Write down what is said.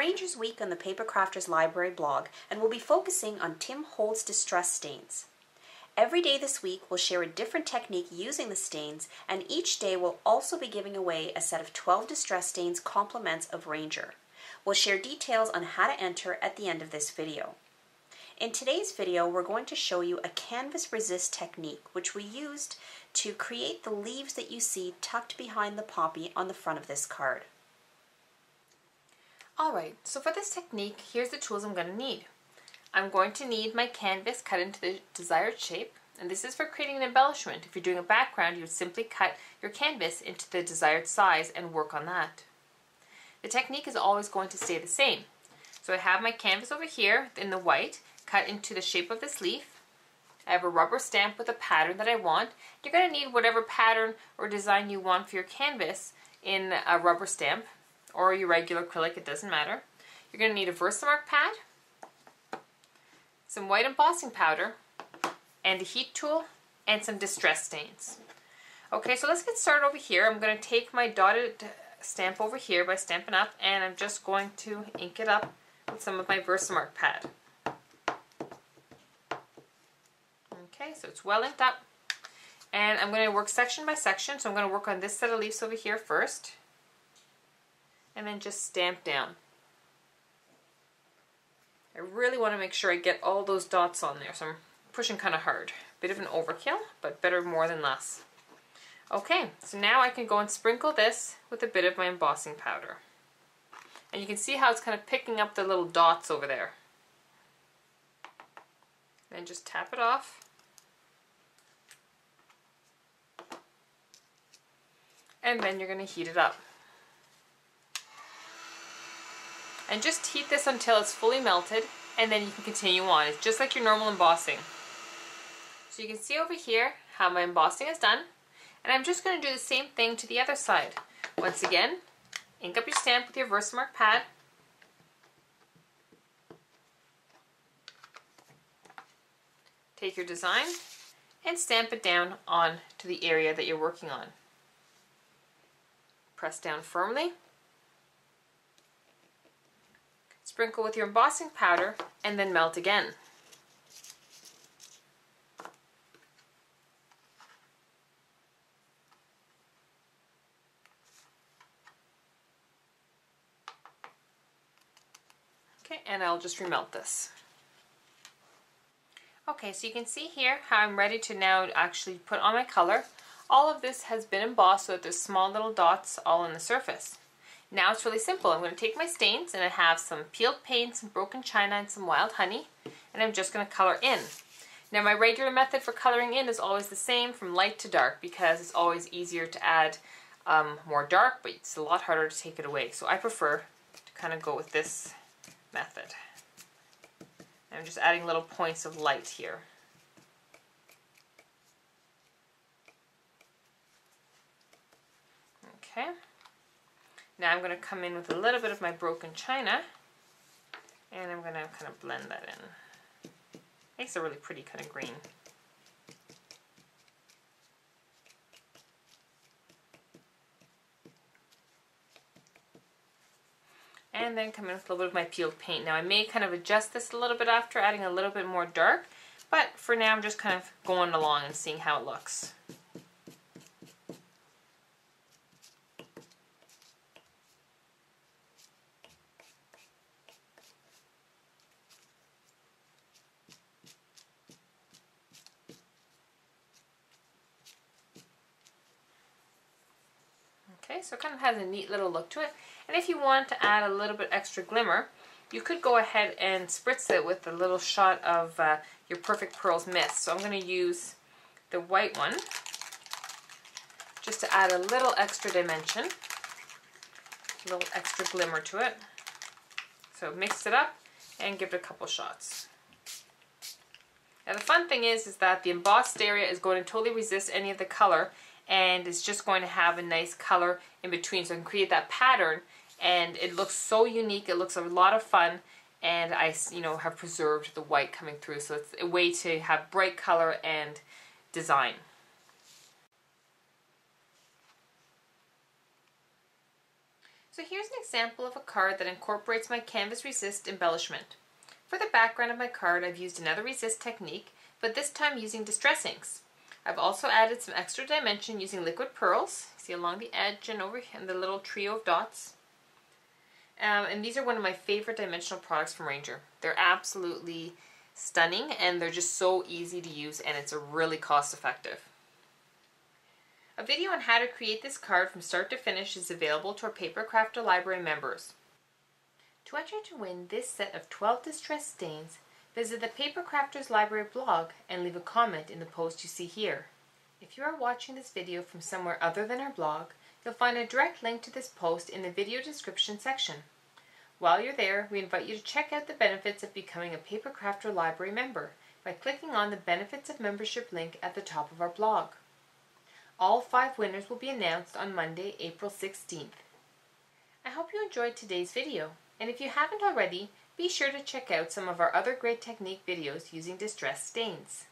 Rangers Week on the Paper Crafters Library blog, and we'll be focusing on Tim Holt's distress stains. Every day this week we'll share a different technique using the stains, and each day we'll also be giving away a set of 12 distress stains compliments of Ranger. We'll share details on how to enter at the end of this video. In today's video we're going to show you a canvas resist technique which we used to create the leaves that you see tucked behind the poppy on the front of this card. Alright, so for this technique, here's the tools I'm going to need. I'm going to need my canvas cut into the desired shape, and this is for creating an embellishment. If you're doing a background, you would simply cut your canvas into the desired size and work on that. The technique is always going to stay the same. So I have my canvas over here in the white, cut into the shape of this leaf. I have a rubber stamp with a pattern that I want. You're going to need whatever pattern or design you want for your canvas in a rubber stamp or your regular acrylic, it doesn't matter. You're going to need a Versamark pad, some white embossing powder, and a heat tool, and some distress stains. Okay, so let's get started over here. I'm going to take my dotted stamp over here by Stampin' Up, and I'm just going to ink it up with some of my Versamark pad. Okay, so it's well inked up. And I'm going to work section by section, so I'm going to work on this set of leaves over here first, and then just stamp down. I really want to make sure I get all those dots on there, so I'm pushing kind of hard. Bit of an overkill, but better more than less. Okay, so now I can go and sprinkle this with a bit of my embossing powder. And you can see how it's kind of picking up the little dots over there. Then just tap it off. And then you're going to heat it up. And just heat this until it's fully melted, and then you can continue on. It's just like your normal embossing. So you can see over here how my embossing is done, and I'm just going to do the same thing to the other side. Once again, ink up your stamp with your Versamark pad. Take your design and stamp it down on to the area that you're working on. Press down firmly. Sprinkle with your embossing powder, and then melt again. Okay, and I'll just remelt this. Okay, so you can see here how I'm ready to now actually put on my color. All of this has been embossed so that there's small little dots all on the surface. Now it's really simple. I'm going to take my stains, and I have some peeled paint, some broken china, and some wild honey, and I'm just going to color in. Now my regular method for coloring in is always the same, from light to dark, because it's always easier to add more dark, but it's a lot harder to take it away. So I prefer to kind of go with this method. I'm just adding little points of light here. Okay. Now I'm going to come in with a little bit of my broken china, and I'm going to kind of blend that in. Makes a really pretty kind of green. And then come in with a little bit of my peeled paint. Now I may kind of adjust this a little bit after, adding a little bit more dark, but for now I'm just kind of going along and seeing how it looks. Okay, so it kind of has a neat little look to it. And if you want to add a little bit extra glimmer, you could go ahead and spritz it with a little shot of your Perfect Pearls Mist. So I'm going to use the white one just to add a little extra dimension, a little extra glimmer to it. So mix it up and give it a couple shots. Now the fun thing is that the embossed area is going to totally resist any of the color, and it's just going to have a nice color in between, so I can create that pattern, and it looks so unique. It looks a lot of fun, and I have preserved the white coming through, so it's a way to have bright color and design. So So here's an example of a card that incorporates my Canvas Resist embellishment. For the background of my card, I've used another resist technique, but this time using distress inks. I've also added some extra dimension using liquid pearls, see along the edge and over in the little trio of dots. And these are one of my favorite dimensional products from Ranger. They're absolutely stunning and they're just so easy to use, and it's really cost effective. A video on how to create this card from start to finish is available to our Paper Crafter Library members. To enter to win this set of 12 distress stains, visit the Paper Crafters Library blog and leave a comment in the post you see here. If you are watching this video from somewhere other than our blog, you'll find a direct link to this post in the video description section. While you're there, we invite you to check out the benefits of becoming a Paper Crafter Library member by clicking on the Benefits of Membership link at the top of our blog. All 5 winners will be announced on Monday, April 16th. I hope you enjoyed today's video, and if you haven't already, be sure to check out some of our other great technique videos using distress stains.